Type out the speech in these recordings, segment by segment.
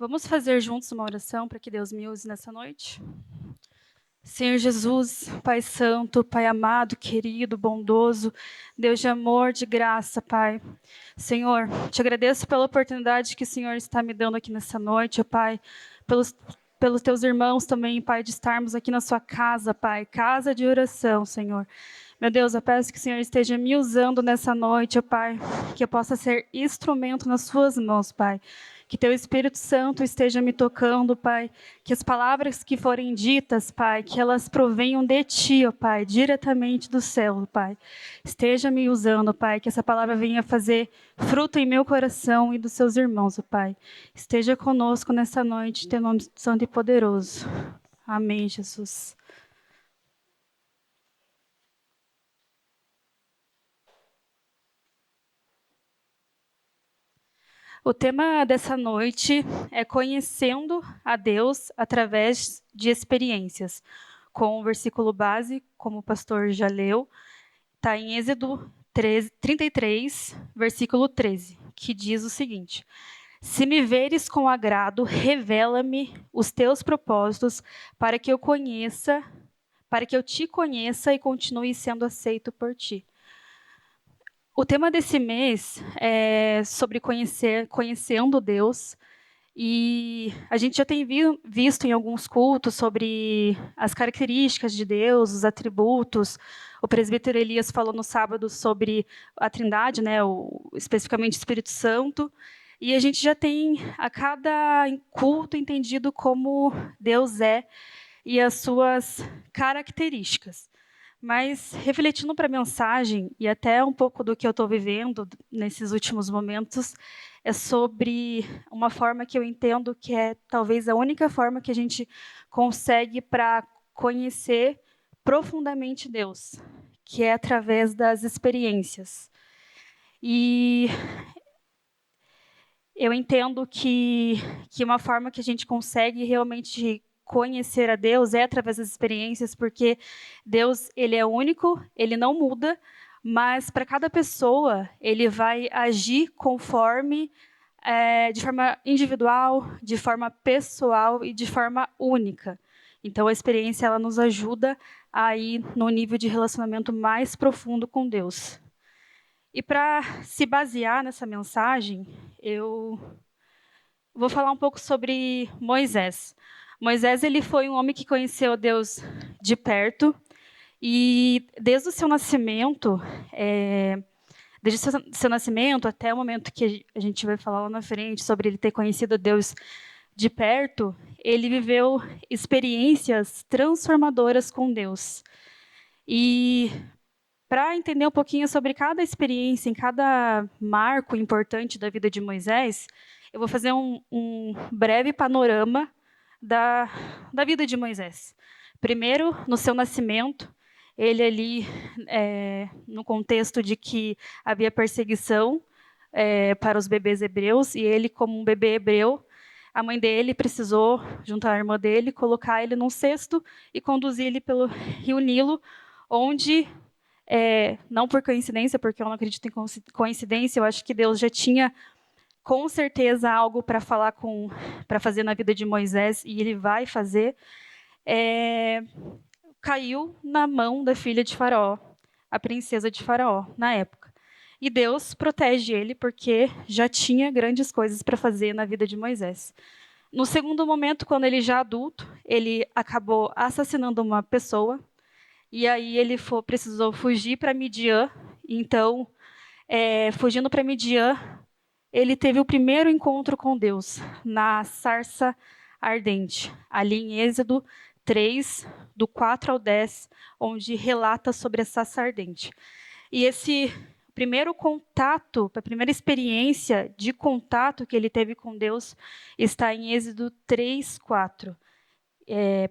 Vamos fazer juntos uma oração para que Deus me use nessa noite? Senhor Jesus, Pai Santo, Pai amado, querido, bondoso, Deus de amor, de graça, Pai. Senhor, te agradeço pela oportunidade que o Senhor está me dando aqui nessa noite, ó Pai, pelos teus irmãos também, Pai, de estarmos aqui na sua casa, Pai, casa de oração, Senhor. Meu Deus, eu peço que o Senhor esteja me usando nessa noite, ó Pai, que eu possa ser instrumento nas suas mãos, Pai. Que teu Espírito Santo esteja me tocando, Pai. Que as palavras que forem ditas, Pai, que elas provenham de Ti, ó Pai, diretamente do céu, Pai. Esteja me usando, Pai, que essa palavra venha fazer fruto em meu coração e dos seus irmãos, ó Pai. Esteja conosco nessa noite, teu nome santo e poderoso. Amém, Jesus. O tema dessa noite é conhecendo a Deus através de experiências, com o versículo base, como o pastor já leu, está em Êxodo 33, versículo 13, que diz o seguinte: Se me veres com agrado, revela-me os teus propósitos, para que eu te conheça e continue sendo aceito por ti. O tema desse mês é sobre conhecendo Deus, e a gente já tem visto em alguns cultos sobre as características de Deus, os atributos. O presbítero Elias falou no sábado sobre a Trindade, né, especificamente o Espírito Santo. E a gente já tem a cada culto entendido como Deus é e as suas características. Mas, refletindo para a mensagem, e até um pouco do que eu estou vivendo nesses últimos momentos, é sobre uma forma que eu entendo que é talvez a única forma que a gente consegue para conhecer profundamente Deus, que é através das experiências. E eu entendo que uma forma que a gente consegue realmente conhecer a Deus é através das experiências, porque Deus, ele é único, ele não muda, mas para cada pessoa ele vai agir conforme, de forma individual, de forma pessoal e de forma única. Então a experiência ela nos ajuda a ir no nível de relacionamento mais profundo com Deus. E para se basear nessa mensagem, eu vou falar um pouco sobre Moisés. Moisés ele foi um homem que conheceu Deus de perto e desde o seu nascimento, desde o seu nascimento até o momento que a gente vai falar lá na frente sobre ele ter conhecido Deus de perto, ele viveu experiências transformadoras com Deus. E para entender um pouquinho sobre cada experiência, em cada marco importante da vida de Moisés, eu vou fazer um breve panorama da vida de Moisés. Primeiro, no seu nascimento, ele ali, no contexto de que havia perseguição para os bebês hebreus, e ele, como um bebê hebreu, a mãe dele precisou, junto à irmã dele, colocar ele num cesto e conduzir ele pelo rio Nilo, onde não por coincidência, porque eu não acredito em coincidência, eu acho que Deus já tinha com certeza algo para fazer na vida de Moisés, e ele vai fazer, caiu na mão da filha de Faraó, a princesa de Faraó, na época. E Deus protege ele, porque já tinha grandes coisas para fazer na vida de Moisés. No segundo momento, quando ele já adulto, ele acabou assassinando uma pessoa, e aí ele precisou fugir para Midian. Então, fugindo para Midian, ele teve o primeiro encontro com Deus, na sarça ardente, ali em Êxodo 3, do 4 ao 10, onde relata sobre a sarça ardente. E esse primeiro contato, a primeira experiência de contato que ele teve com Deus, está em Êxodo 3, 4.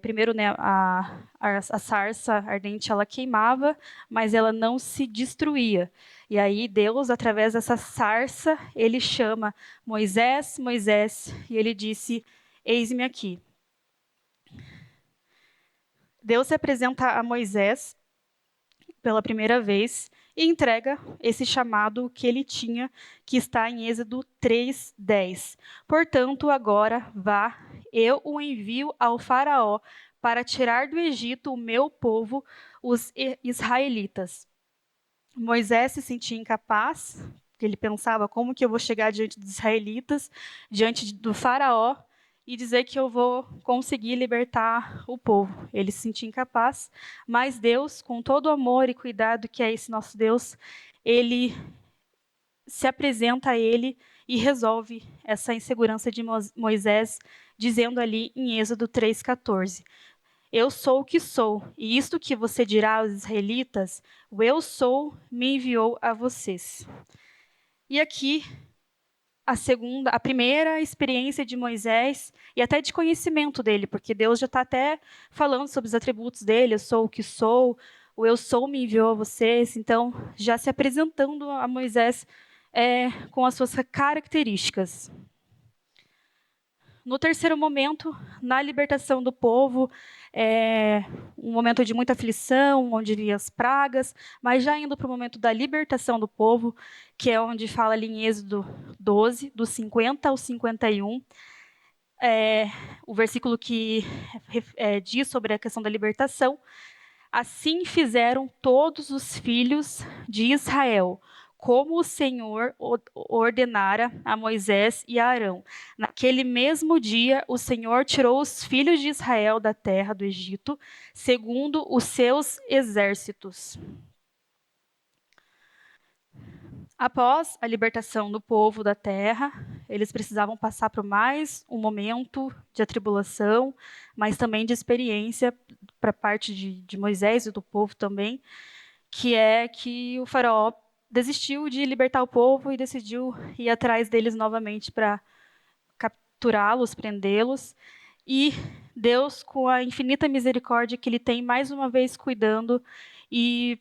Primeiro, né, a sarça ardente ela queimava, mas ela não se destruía. E aí Deus, através dessa sarça, ele chama Moisés, Moisés, e ele disse: Eis-me aqui. Deus se apresenta a Moisés pela primeira vez e entrega esse chamado que ele tinha, que está em Êxodo 3:10. Portanto, agora vá, eu o envio ao faraó para tirar do Egito o meu povo, os israelitas. Moisés se sentia incapaz, porque ele pensava, como que eu vou chegar diante dos israelitas, diante do faraó, e dizer que eu vou conseguir libertar o povo. Ele se sentia incapaz, mas Deus, com todo o amor e cuidado que é esse nosso Deus, ele se apresenta a ele e resolve essa insegurança de Moisés, dizendo ali em Êxodo 3:14. Eu sou o que sou, e isto que você dirá aos israelitas, o eu sou me enviou a vocês. E aqui a primeira experiência de Moisés e até de conhecimento dele, porque Deus já está até falando sobre os atributos dele, eu sou o que sou, o eu sou me enviou a vocês, então já se apresentando a Moisés com as suas características. No terceiro momento, na libertação do povo, um momento de muita aflição, onde havia as pragas, mas já indo para o momento da libertação do povo, que é onde fala ali em Êxodo 12, do 50 ao 51, o versículo que diz sobre a questão da libertação. Assim fizeram todos os filhos de Israel, como o Senhor ordenara a Moisés e a Arão. Naquele mesmo dia, o Senhor tirou os filhos de Israel da terra do Egito, segundo os seus exércitos. Após a libertação do povo da terra, eles precisavam passar por mais um momento de atribulação, mas também de experiência para parte de Moisés e do povo também, que é que o faraó desistiu de libertar o povo e decidiu ir atrás deles novamente para capturá-los, prendê-los. E Deus, com a infinita misericórdia que ele tem, mais uma vez cuidando e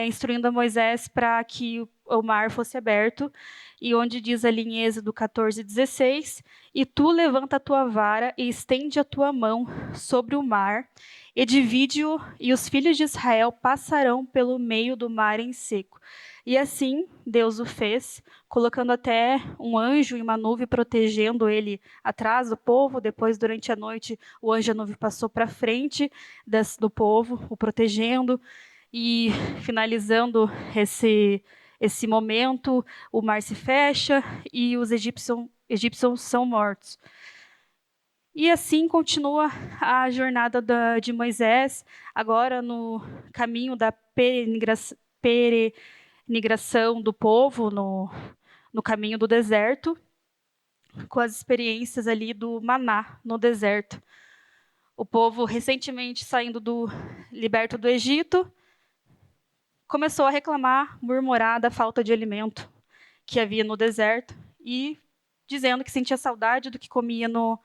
instruindo a Moisés para que o mar fosse aberto, e onde diz ali em Êxodo 14:16, e tu levanta a tua vara e estende a tua mão sobre o mar, e divide-o, e os filhos de Israel passarão pelo meio do mar em seco. E assim Deus o fez, colocando até um anjo e uma nuvem protegendo ele atrás do povo. Depois, durante a noite, o anjo e a nuvem passou para frente do povo, o protegendo. E finalizando esse momento, o mar se fecha e os egípcios são mortos. E assim continua a jornada de Moisés, agora no caminho da peregrinação do povo, no caminho do deserto, com as experiências ali do maná no deserto. O povo recentemente liberto do Egito, começou a reclamar, murmurar da falta de alimento que havia no deserto e dizendo que sentia saudade do que comia no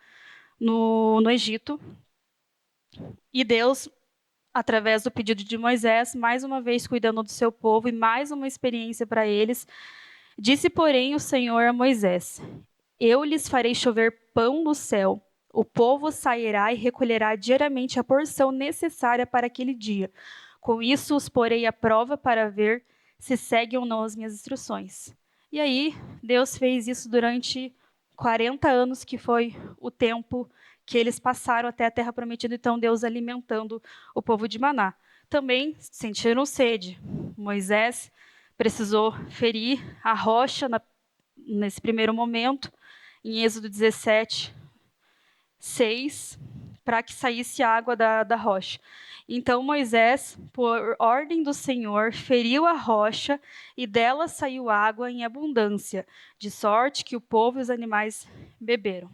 Egito. E Deus, através do pedido de Moisés, mais uma vez cuidando do seu povo e mais uma experiência para eles, disse, porém, o Senhor a Moisés: eu lhes farei chover pão do céu. O povo sairá e recolherá diariamente a porção necessária para aquele dia. Com isso, os porei à prova para ver se seguem ou não as minhas instruções. E aí, Deus fez isso durante 40 anos, que foi o tempo que eles passaram até a Terra Prometida, então Deus alimentando o povo de Maná. Também sentiram sede. Moisés precisou ferir a rocha nesse primeiro momento, em Êxodo 17:6, para que saísse água da rocha. Então Moisés, por ordem do Senhor, feriu a rocha e dela saiu água em abundância, de sorte que o povo e os animais beberam.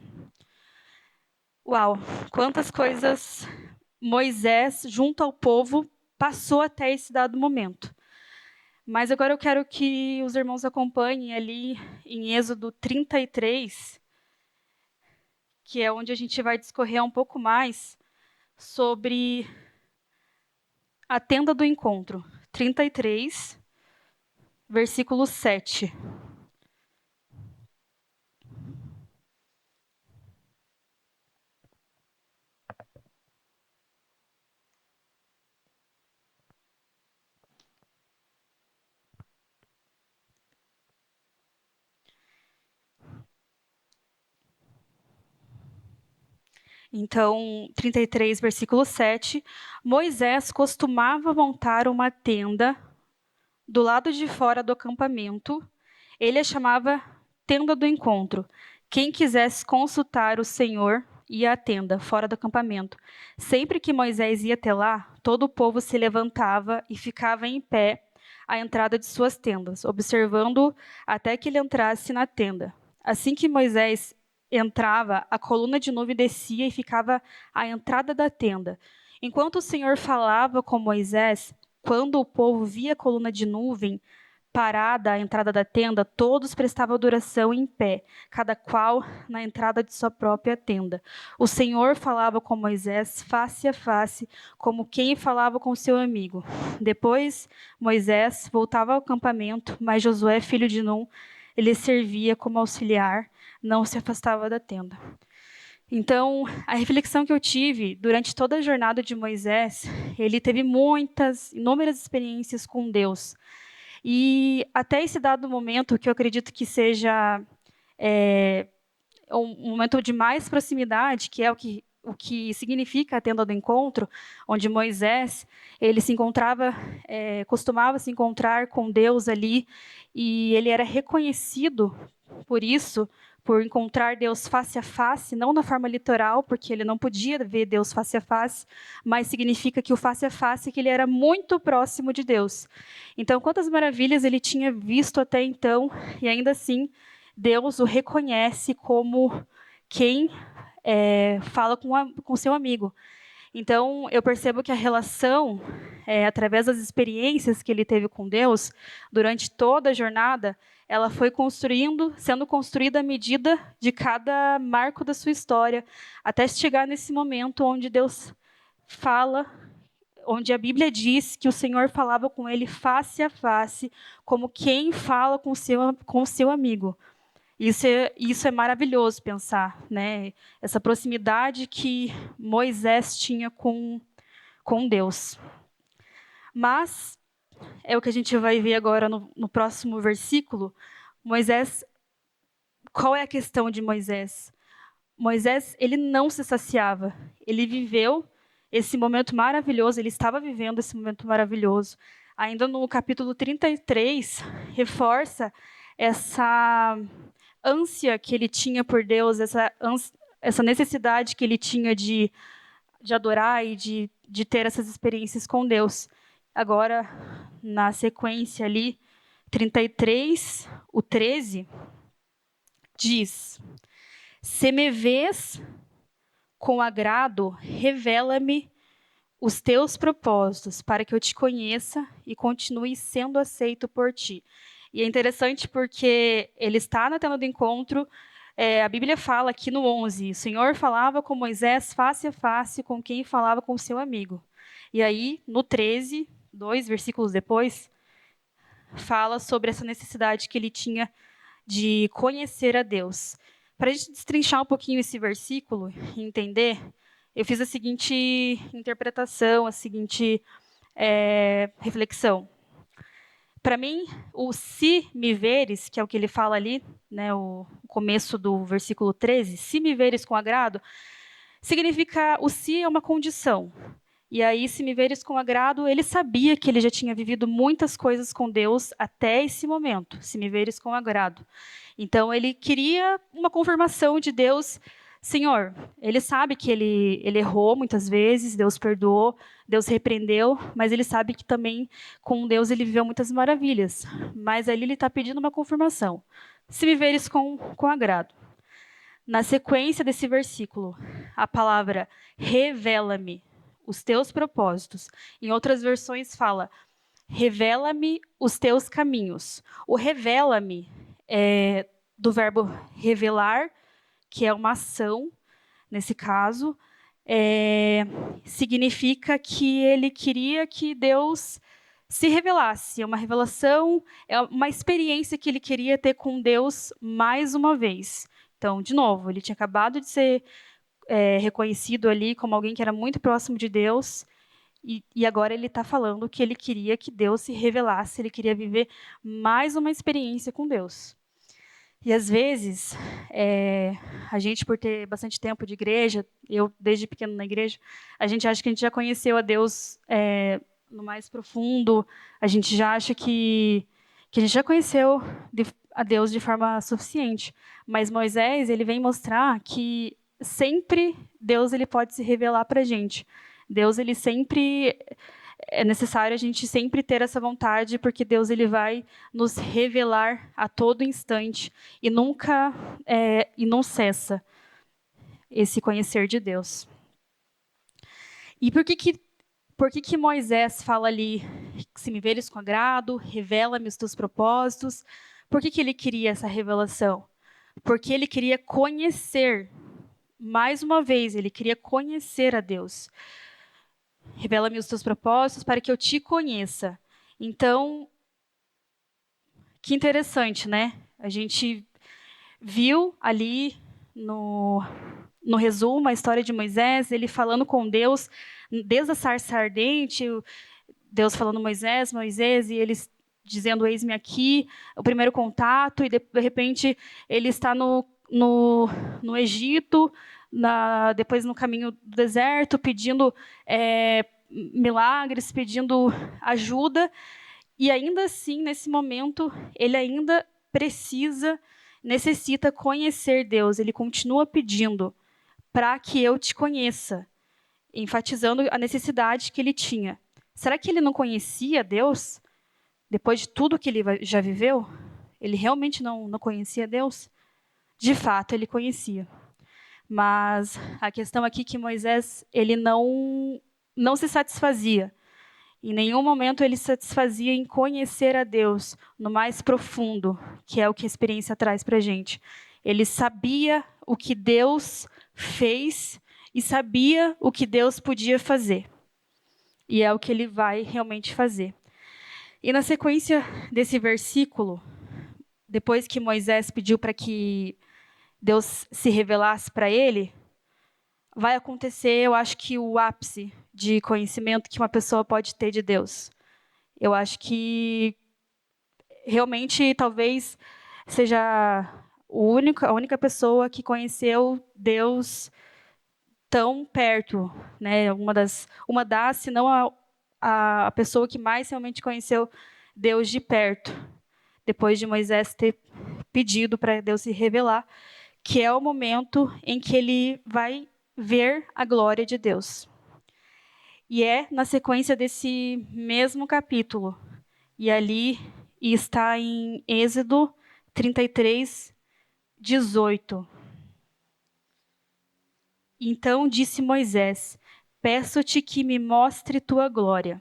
Uau, quantas coisas Moisés, junto ao povo, passou até esse dado momento. Mas agora eu quero que os irmãos acompanhem ali em Êxodo 33, que é onde a gente vai discorrer um pouco mais sobre a tenda do encontro. 33, versículo 7. Então, 33, versículo 7, Moisés costumava montar uma tenda do lado de fora do acampamento. Ele a chamava tenda do encontro. Quem quisesse consultar o Senhor ia à tenda, fora do acampamento. Sempre que Moisés ia até lá, todo o povo se levantava e ficava em pé à entrada de suas tendas, observando até que ele entrasse na tenda. Assim que Moisés entrava, a coluna de nuvem descia e ficava à entrada da tenda. Enquanto o Senhor falava com Moisés, quando o povo via a coluna de nuvem parada à entrada da tenda, todos prestavam adoração em pé, cada qual na entrada de sua própria tenda. O Senhor falava com Moisés face a face, como quem falava com seu amigo. Depois, Moisés voltava ao acampamento, mas Josué, filho de Num, ele servia como auxiliar, não se afastava da tenda. Então, a reflexão que eu tive durante toda a jornada de Moisés, ele teve inúmeras experiências com Deus. E até esse dado momento, que eu acredito que seja um momento de mais proximidade, que é o que significa a tenda do encontro, onde Moisés ele se encontrava, costumava se encontrar com Deus ali, e ele era reconhecido por isso, por encontrar Deus face a face, não na forma literal, porque ele não podia ver Deus face a face, mas significa que o face a face é que ele era muito próximo de Deus. Então, quantas maravilhas ele tinha visto até então, e ainda assim, Deus o reconhece como quem fala com seu amigo. Então, eu percebo que a relação, através das experiências que ele teve com Deus, durante toda a jornada, ela foi sendo construída à medida de cada marco da sua história, até chegar nesse momento onde Deus fala, onde a Bíblia diz que o Senhor falava com ele face a face, como quem fala com seu amigo. Isso é maravilhoso pensar, né? Essa proximidade que Moisés tinha com Deus. Mas, é o que a gente vai ver agora no próximo versículo, Moisés, qual é a questão de Moisés? Moisés, ele não se saciava, ele viveu esse momento maravilhoso, ele estava vivendo esse momento maravilhoso. Ainda no capítulo 33, reforça essa ânsia que ele tinha por Deus, essa necessidade que ele tinha de adorar e de ter essas experiências com Deus. Agora, na sequência ali, 33, o 13, diz: Se me vês com agrado, revela-me os teus propósitos, para que eu te conheça e continue sendo aceito por ti. E é interessante porque ele está na tenda do encontro, a Bíblia fala aqui no 11, o Senhor falava com Moisés face a face com quem falava com seu amigo. E aí, no 13, 2 versículos depois, fala sobre essa necessidade que ele tinha de conhecer a Deus. Para a gente destrinchar um pouquinho esse versículo e entender, eu fiz a seguinte interpretação, a seguinte reflexão. Para mim, o se me veres, que é o que ele fala ali, né, o começo do versículo 13, se me veres com agrado, significa, o se é uma condição. E aí, se me veres com agrado, ele sabia que ele já tinha vivido muitas coisas com Deus até esse momento, se me veres com agrado. Então, ele queria uma confirmação de Deus. Senhor, ele sabe que ele errou muitas vezes, Deus perdoou, Deus repreendeu, mas ele sabe que também com Deus ele viveu muitas maravilhas. Mas ali ele está pedindo uma confirmação. Se me veres com agrado. Na sequência desse versículo, a palavra revela-me os teus propósitos. Em outras versões fala, revela-me os teus caminhos. O revela-me é do verbo revelar, que é uma ação, nesse caso, significa que ele queria que Deus se revelasse. É uma revelação, é uma experiência que ele queria ter com Deus mais uma vez. Então, de novo, ele tinha acabado de ser reconhecido ali como alguém que era muito próximo de Deus, e agora ele está falando que ele queria que Deus se revelasse, ele queria viver mais uma experiência com Deus. E às vezes, a gente, por ter bastante tempo de igreja, eu desde pequeno na igreja, a gente acha que a gente já conheceu a Deus no mais profundo, a gente já acha que a gente já conheceu a Deus de forma suficiente. Mas Moisés, ele vem mostrar que sempre Deus ele pode se revelar para a gente. Deus, ele sempre é necessário a gente sempre ter essa vontade, porque Deus ele vai nos revelar a todo instante e nunca e não cessa esse conhecer de Deus. E por que Moisés fala ali, se me veres com agrado, revela-me os teus propósitos? Por que ele queria essa revelação? Porque ele queria conhecer, mais uma vez, ele queria conhecer a Deus. Revela-me os teus propósitos para que eu te conheça. Então, que interessante, né? A gente viu ali no resumo a história de Moisés, ele falando com Deus, desde a sarça ardente, Deus falando Moisés, Moisés, e eles dizendo, eis-me aqui, o primeiro contato, e de repente ele está no Egito, depois no caminho do deserto, pedindo milagres, pedindo ajuda, e ainda assim, nesse momento, ele ainda necessita conhecer Deus. Ele continua pedindo para que eu te conheça, enfatizando a necessidade que ele tinha. Será que ele não conhecia Deus? Depois de tudo que ele já viveu? Ele realmente não conhecia Deus? De fato, ele conhecia. Mas a questão aqui é que Moisés ele não se satisfazia. Em nenhum momento ele se satisfazia em conhecer a Deus no mais profundo, que é o que a experiência traz para a gente. Ele sabia o que Deus fez e sabia o que Deus podia fazer. E é o que ele vai realmente fazer. E na sequência desse versículo, depois que Moisés pediu para que Deus se revelasse para ele, vai acontecer, eu acho que o ápice de conhecimento que uma pessoa pode ter de Deus. Eu acho que realmente talvez seja a única pessoa que conheceu Deus tão perto, né? Uma das, se não a pessoa que mais realmente conheceu Deus de perto, depois de Moisés ter pedido para Deus se revelar, que é o momento em que ele vai ver a glória de Deus. E é na sequência desse mesmo capítulo. E ali está em Êxodo 33, 18. Então disse Moisés: peço-te que me mostre tua glória.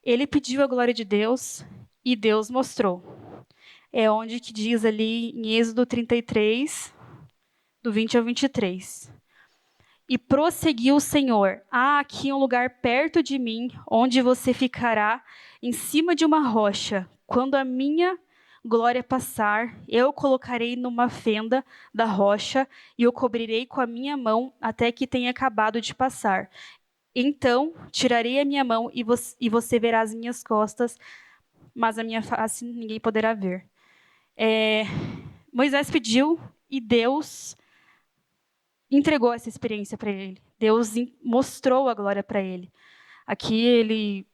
Ele pediu a glória de Deus e Deus mostrou. É onde que diz ali em Êxodo 33, do 20 ao 23. E prosseguiu o Senhor: há aqui um lugar perto de mim, onde você ficará em cima de uma rocha. Quando a minha glória passar, eu o colocarei numa fenda da rocha e o cobrirei com a minha mão até que tenha acabado de passar. Então tirarei a minha mão e você verá as minhas costas, mas a minha face ninguém poderá ver. Moisés pediu e Deus entregou essa experiência para ele. Deus mostrou a glória para ele. Aqui ele,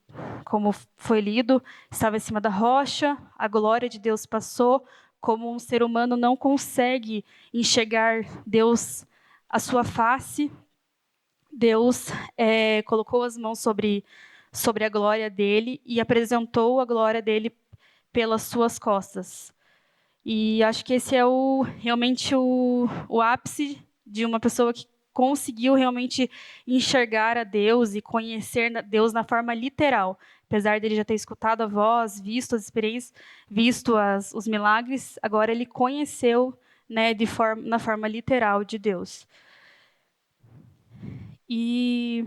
como foi lido, estava em cima da rocha, a glória de Deus passou, como um ser humano não consegue enxergar Deus, a sua face. Deus colocou as mãos sobre a glória dele e apresentou a glória dele pelas suas costas. E acho que esse é realmente o ápice de uma pessoa que conseguiu realmente enxergar a Deus e conhecer Deus na forma literal. Apesar dele já ter escutado a voz, visto as experiências, visto os milagres, agora ele conheceu, né, na forma literal de Deus. E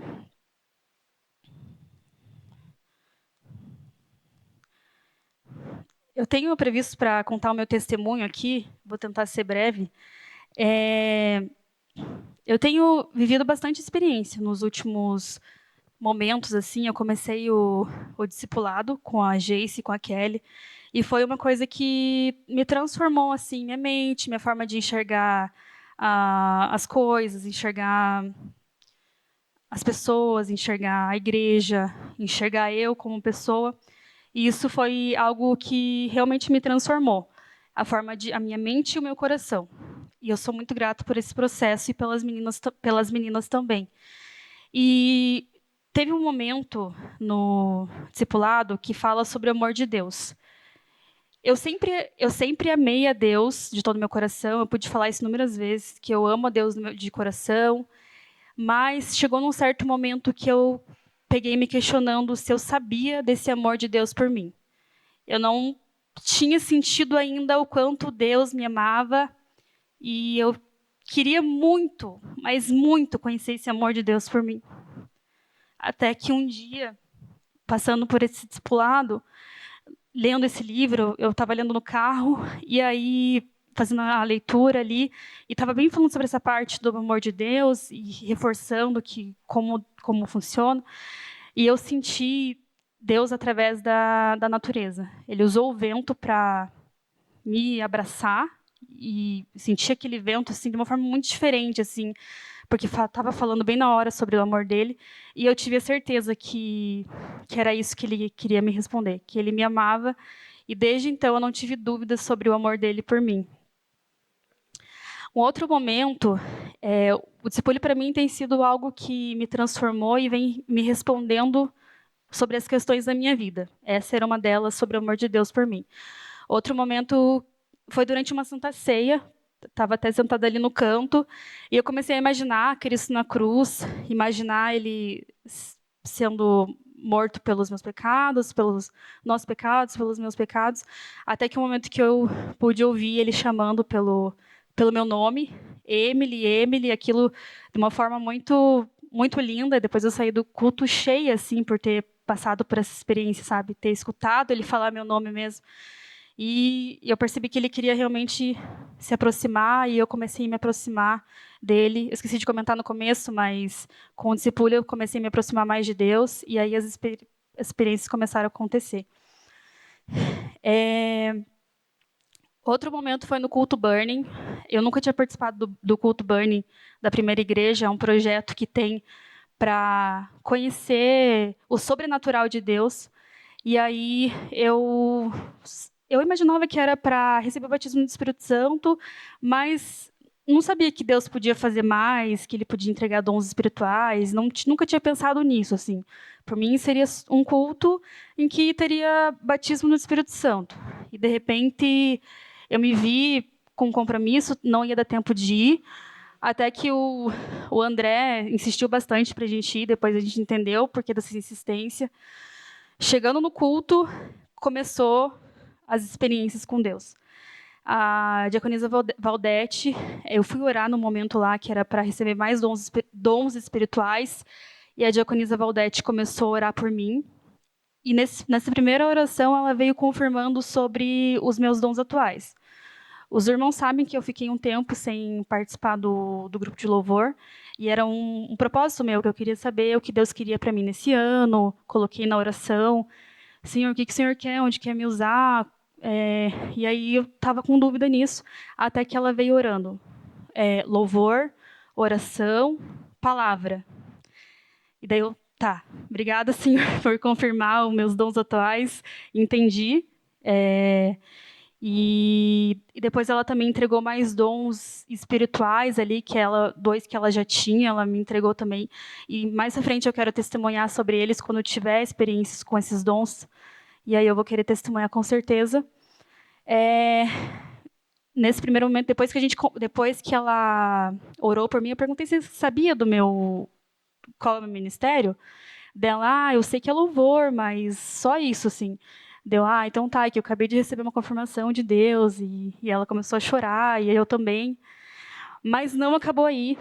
eu tenho previsto para contar o meu testemunho aqui, vou tentar ser breve. Eu tenho vivido bastante experiência nos últimos momentos. Assim, eu comecei o discipulado com a Jace e com a Kelly, E foi uma coisa que me transformou, assim, minha mente, minha forma de enxergar as coisas, enxergar as pessoas, enxergar a igreja, enxergar eu como pessoa. E isso foi algo que realmente me transformou, a minha mente e o meu coração. E eu sou muito grata por esse processo e pelas meninas também. E teve um momento no discipulado que fala sobre o amor de Deus. Eu sempre amei a Deus de todo o meu coração. Eu pude falar isso inúmeras vezes, que eu amo a Deus de coração. Mas chegou num certo momento que eu peguei me questionando se eu sabia desse amor de Deus por mim. Eu não tinha sentido ainda o quanto Deus me amava e eu queria muito, mas muito conhecer esse amor de Deus por mim. Até que um dia, passando por esse discipulado, lendo esse livro, eu estava lendo no carro e aí fazendo a leitura ali e estava bem falando sobre essa parte do amor de Deus e reforçando que como funciona. E eu senti Deus através da natureza. Ele usou o vento para me abraçar e senti aquele vento assim de uma forma muito diferente, assim, porque estava falando bem na hora sobre o amor dele e eu tive a certeza que era isso que ele queria me responder, que ele me amava e desde então eu não tive dúvidas sobre o amor dele por mim. Um outro momento, o discipulho para mim tem sido algo que me transformou e vem me respondendo sobre as questões da minha vida. Essa era uma delas, sobre o amor de Deus por mim. Outro momento foi durante uma Santa Ceia, estava até sentada ali no canto, e eu comecei a imaginar Cristo na cruz, imaginar ele sendo morto pelos meus pecados, pelos nossos pecados, pelos meus pecados, até que o momento que eu pude ouvir ele chamando pelo meu nome, Emily, Emily, aquilo de uma forma muito linda. Depois eu saí do culto cheia, assim, por ter passado por essa experiência, sabe? Ter escutado ele falar meu nome mesmo. E eu percebi que ele queria realmente se aproximar e eu comecei a me aproximar dele. Eu esqueci de comentar no começo, mas com o discípulo eu comecei a me aproximar mais de Deus e aí as experiências começaram a acontecer. Outro momento foi no culto Burning. Eu nunca tinha participado do culto Burning da primeira igreja. É um projeto que tem para conhecer o sobrenatural de Deus. E aí eu imaginava que era para receber o batismo do Espírito Santo, mas não sabia que Deus podia fazer mais, que ele podia entregar dons espirituais. Nunca tinha pensado nisso assim. Por mim seria um culto em que teria batismo no Espírito Santo. E de repente eu me vi com um compromisso, não ia dar tempo de ir, até que o André insistiu bastante para a gente ir, depois a gente entendeu o porquê dessa insistência. Chegando no culto, começou as experiências com Deus. A diaconisa Valdete, eu fui orar no momento lá que era para receber mais dons espirituais, e a diaconisa Valdete começou a orar por mim. E nessa primeira oração, ela veio confirmando sobre os meus dons atuais. Os irmãos sabem que eu fiquei um tempo sem participar do grupo de louvor, e era um propósito meu, que eu queria saber o que Deus queria para mim nesse ano. Coloquei na oração: Senhor, o que o Senhor quer, onde quer me usar? E aí eu estava com dúvida nisso, até que ela veio orando. Louvor, oração, palavra. E daí eu, tá, obrigada, Senhor, por confirmar os meus dons atuais, entendi. E depois ela também entregou mais dons espirituais ali, dois que ela já tinha, ela me entregou também. E mais à frente eu quero testemunhar sobre eles quando eu tiver experiências com esses dons. E aí eu vou querer testemunhar com certeza. Nesse primeiro momento, depois que ela orou por mim, eu perguntei se você sabia qual é o meu ministério. Dela, eu sei que é louvor, mas só isso, assim. Deu, então tá, que eu acabei de receber uma confirmação de Deus, e ela começou a chorar, e eu também. Mas não acabou aí.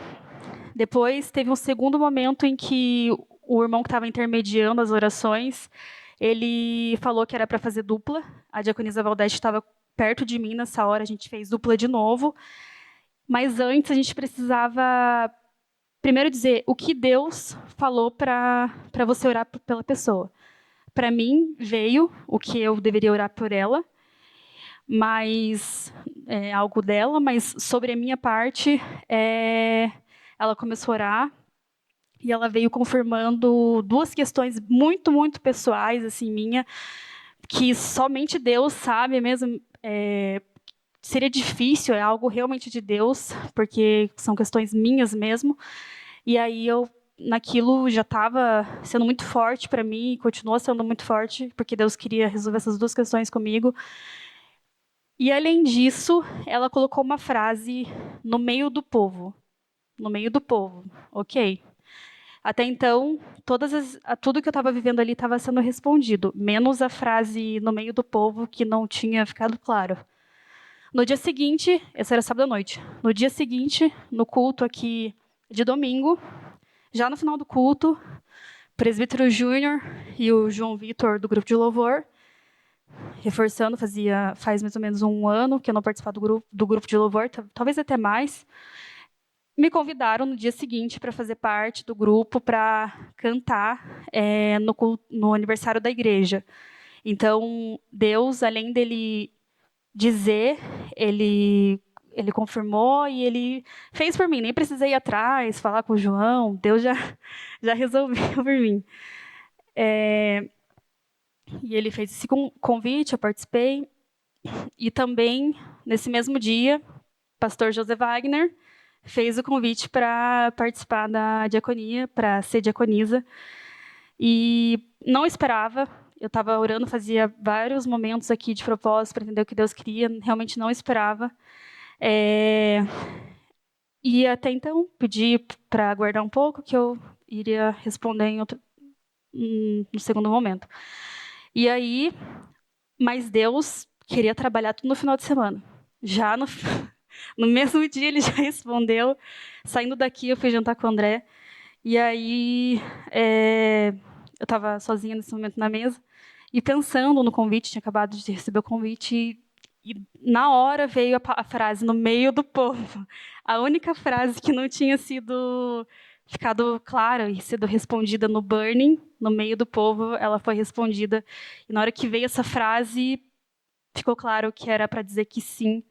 Depois teve um segundo momento em que o irmão que estava intermediando as orações, ele falou que era para fazer dupla. A diaconisa Valdete estava perto de mim nessa hora, a gente fez dupla de novo. Mas antes a gente precisava primeiro dizer o que Deus falou para você orar pela pessoa. Para mim, veio o que eu deveria orar por ela, mas algo dela, mas sobre a minha parte, ela começou a orar e ela veio confirmando duas questões muito, muito pessoais, assim, minha, que somente Deus sabe mesmo. Seria difícil, é algo realmente de Deus, porque são questões minhas mesmo. E aí naquilo já estava sendo muito forte para mim, e continua sendo muito forte, porque Deus queria resolver essas duas questões comigo. E além disso, ela colocou uma frase no meio do povo. No meio do povo, ok. Até então, tudo que eu estava vivendo ali estava sendo respondido, menos a frase no meio do povo que não tinha ficado claro. No dia seguinte, esse era sábado à noite, no dia seguinte, no culto aqui de domingo, já no final do culto, o presbítero Júnior e o João Vitor, do grupo de louvor, reforçando, faz mais ou menos um ano que eu não participava do grupo de louvor, talvez até mais, me convidaram no dia seguinte para fazer parte do grupo para cantar no aniversário da igreja. Então, Deus, além dele dizer, ele confirmou e ele fez por mim. Nem precisei ir atrás, falar com o João. Deus já resolveu por mim. E ele fez esse convite, eu participei. E também, nesse mesmo dia, o pastor José Wagner fez o convite para participar da diaconia, para ser diaconisa. E não esperava. Eu estava orando, fazia vários momentos aqui de propósito para entender o que Deus queria. Realmente não esperava. E até então, pedi para aguardar um pouco, que eu iria responder no segundo momento. E aí, mas Deus queria trabalhar tudo no final de semana. Já no mesmo dia ele já respondeu. Saindo daqui, eu fui jantar com o André. E aí, eu estava sozinha nesse momento na mesa e pensando no convite, tinha acabado de receber o convite e na hora veio a frase no meio do povo. A única frase que não tinha ficado clara e sido respondida no burning, no meio do povo, ela foi respondida. E na hora que veio essa frase, ficou claro que era para dizer que sim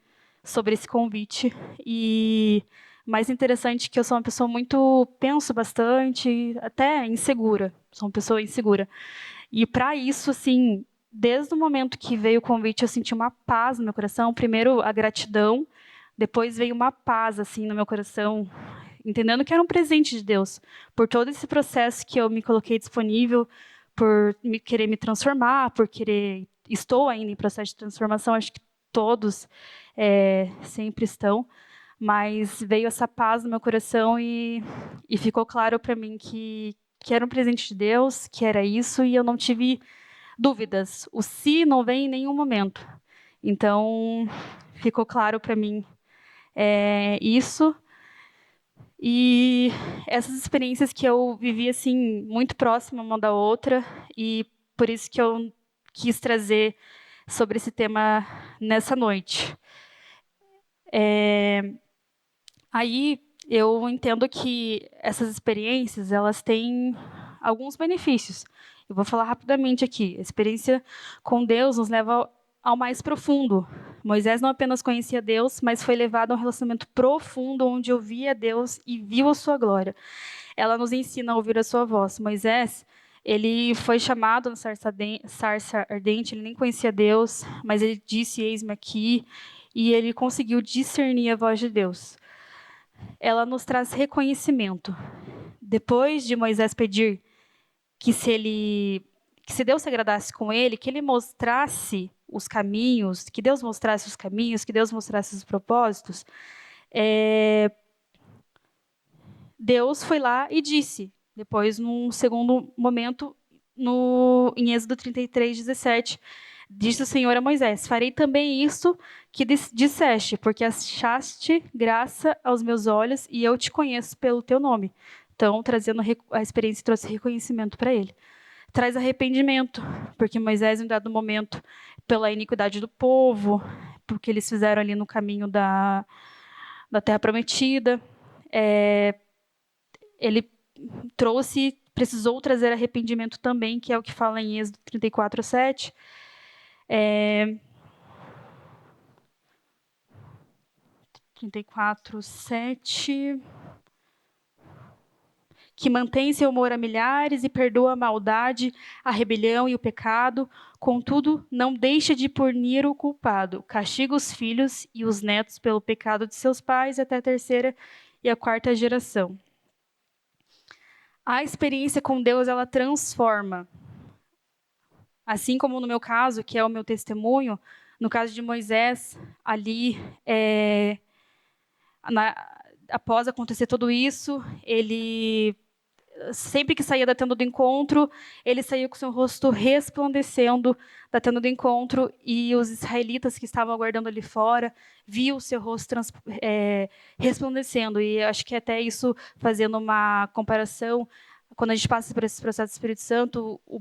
sobre esse convite. E mais interessante é que eu sou uma pessoa penso bastante, até insegura. Sou uma pessoa insegura. E para isso, assim, desde o momento que veio o convite, eu senti uma paz no meu coração. Primeiro, a gratidão. Depois veio uma paz, assim, no meu coração, entendendo que era um presente de Deus. Por todo esse processo que eu me coloquei disponível, por querer me transformar, estou ainda em processo de transformação, acho que todos sempre estão, mas veio essa paz no meu coração e ficou claro para mim que era um presente de Deus, que era isso, e eu não tive dúvidas. O se não vem em nenhum momento. Então, ficou claro para mim isso. E essas experiências que eu vivi assim muito próxima uma da outra, e por isso que eu quis trazer sobre esse tema nessa noite. Aí eu entendo que essas experiências elas têm alguns benefícios. Eu vou falar rapidamente aqui. A experiência com Deus nos leva ao mais profundo. Moisés não apenas conhecia Deus, mas foi levado a um relacionamento profundo onde ouvia Deus e viu a sua glória. Ela nos ensina a ouvir a sua voz. Moisés, ele foi chamado na sarça ardente, ele nem conhecia Deus, mas ele disse, eis-me aqui, e ele conseguiu discernir a voz de Deus. Ela nos traz reconhecimento. Depois de Moisés pedir que se Deus se agradasse com ele, que ele mostrasse os caminhos, que Deus mostrasse os caminhos, que Deus mostrasse os propósitos, Deus foi lá e disse, depois, num segundo momento, em Êxodo 33, 17, disse o Senhor a Moisés, farei também isso que disseste, porque achaste graça aos meus olhos e eu te conheço pelo teu nome. Então, trazendo a experiência, trouxe reconhecimento para ele. Traz arrependimento, porque Moisés, em dado momento, pela iniquidade do povo, porque eles fizeram ali no caminho da Terra Prometida, ele precisou trazer arrependimento também, que é o que fala em Êxodo 34, 7. 34, 7... que mantém seu amor a milhares e perdoa a maldade, a rebelião e o pecado, contudo, não deixa de punir o culpado, castiga os filhos e os netos pelo pecado de seus pais até a terceira e a quarta geração. A experiência com Deus, ela transforma. Assim como no meu caso, que é o meu testemunho, no caso de Moisés, ali, após acontecer tudo isso, ele, sempre que saía da tenda do encontro, ele saía com seu rosto resplandecendo da tenda do encontro, e os israelitas que estavam aguardando ali fora viam o seu rosto resplandecendo. E acho que até isso, fazendo uma comparação, quando a gente passa por esse processo do Espírito Santo, o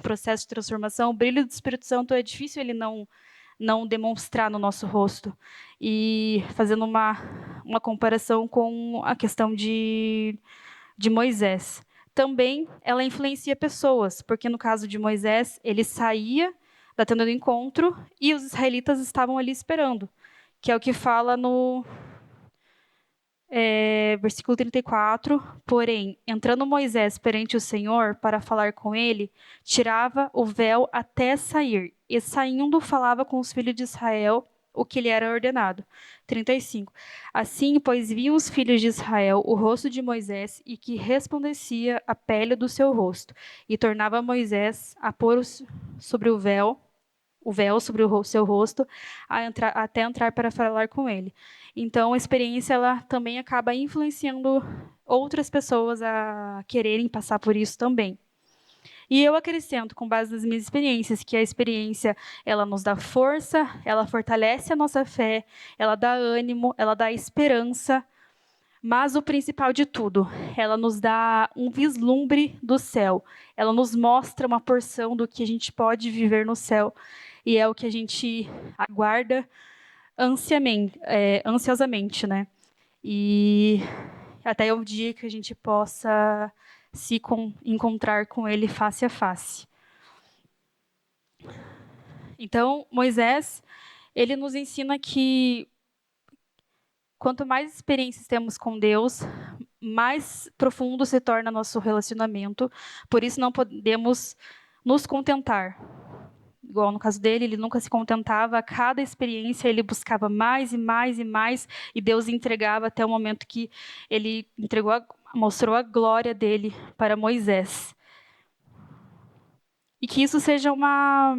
processo de transformação, o brilho do Espírito Santo é difícil ele não demonstrar no nosso rosto. E fazendo uma comparação com a questão de Moisés. Também ela influencia pessoas, porque no caso de Moisés, ele saía da tenda do encontro e os israelitas estavam ali esperando, que é o que fala no versículo 34, porém, entrando Moisés perante o Senhor para falar com ele, tirava o véu até sair, e saindo falava com os filhos de Israel o que lhe era ordenado. 35. Assim, pois viam os filhos de Israel o rosto de Moisés, e que resplandecia a pele do seu rosto, e tornava Moisés a pôr sobre o véu sobre o seu rosto, até entrar para falar com ele. Então, a experiência ela também acaba influenciando outras pessoas a quererem passar por isso também. E eu acrescento, com base nas minhas experiências, que a experiência ela nos dá força, ela fortalece a nossa fé, ela dá ânimo, ela dá esperança, mas o principal de tudo, ela nos dá um vislumbre do céu, ela nos mostra uma porção do que a gente pode viver no céu, e é o que a gente aguarda ansiosamente, né? E até o dia que a gente possa encontrar com ele face a face. Então, Moisés, ele nos ensina que quanto mais experiências temos com Deus, mais profundo se torna nosso relacionamento. Por isso não podemos nos contentar. Igual no caso dele, ele nunca se contentava. A cada experiência ele buscava mais e mais e mais, e Deus entregava até o momento que ele mostrou a glória dele para Moisés. E que isso seja uma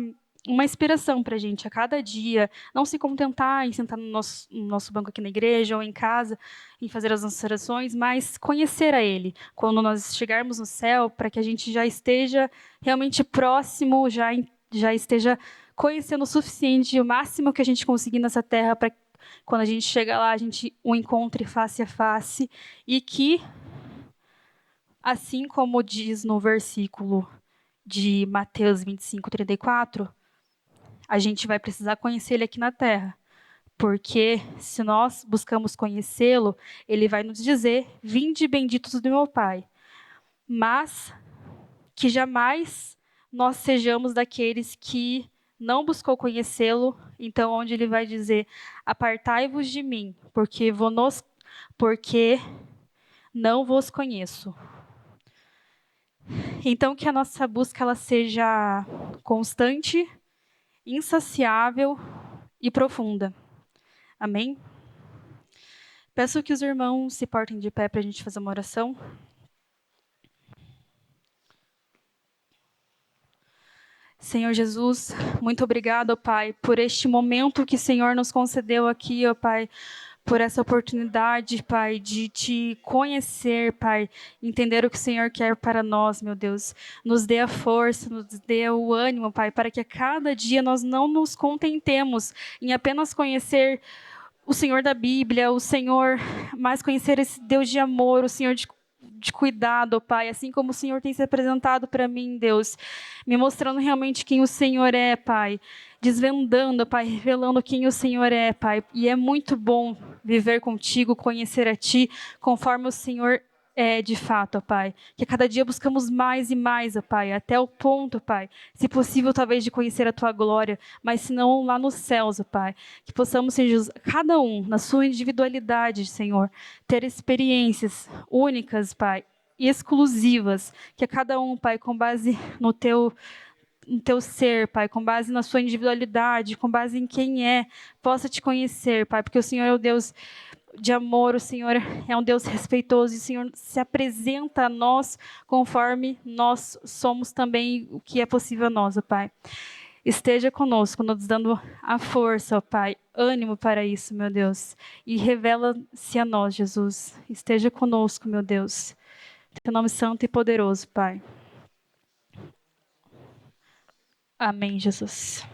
inspiração para a gente, a cada dia, não se contentar em sentar no nosso banco aqui na igreja ou em casa, em fazer as nossas orações, mas conhecer a Ele. Quando nós chegarmos no céu, para que a gente já esteja realmente próximo, já esteja conhecendo o suficiente, o máximo que a gente conseguir nessa terra, para quando a gente chega lá, a gente o encontre face a face, e que, assim como diz no versículo de Mateus 25:34, a gente vai precisar conhecer ele aqui na terra, porque se nós buscamos conhecê-lo, ele vai nos dizer: vinde benditos do meu Pai. Mas que jamais nós sejamos daqueles que não buscou conhecê-lo, então onde ele vai dizer: apartai-vos de mim, porque não vos conheço. Então que a nossa busca ela seja constante, insaciável e profunda. Amém? Peço que os irmãos se portem de pé para a gente fazer uma oração. Senhor Jesus, muito obrigado, ó Pai, por este momento que o Senhor nos concedeu aqui, ó Pai, por essa oportunidade, Pai, de Te conhecer, Pai, entender o que o Senhor quer para nós, meu Deus. Nos dê a força, nos dê o ânimo, Pai, para que a cada dia nós não nos contentemos em apenas conhecer o Senhor da Bíblia, o Senhor, mas conhecer esse Deus de amor, o Senhor de cuidado, Pai, assim como o Senhor tem se apresentado para mim, Deus, me mostrando realmente quem o Senhor é, Pai, desvendando, Pai, revelando quem o Senhor é, Pai, e é muito bom viver contigo, conhecer a Ti, conforme o Senhor é de fato, ó Pai, que a cada dia buscamos mais e mais, ó Pai, até o ponto, ó Pai, se possível talvez de conhecer a Tua glória, mas se não lá nos céus, ó Pai, que possamos, Senhor, cada um, na sua individualidade, Senhor, ter experiências únicas, Pai, e exclusivas, que a cada um, Pai, com base no teu ser, Pai, com base na sua individualidade, com base em quem é, possa te conhecer, Pai, porque o Senhor é o Deus de amor, o Senhor é um Deus respeitoso e o Senhor se apresenta a nós conforme nós somos também o que é possível a nós, ó Pai. Esteja conosco, nos dando a força, ó Pai, ânimo para isso, meu Deus. E revela-se a nós, Jesus. Esteja conosco, meu Deus. Teu nome santo e poderoso, Pai. Amém, Jesus.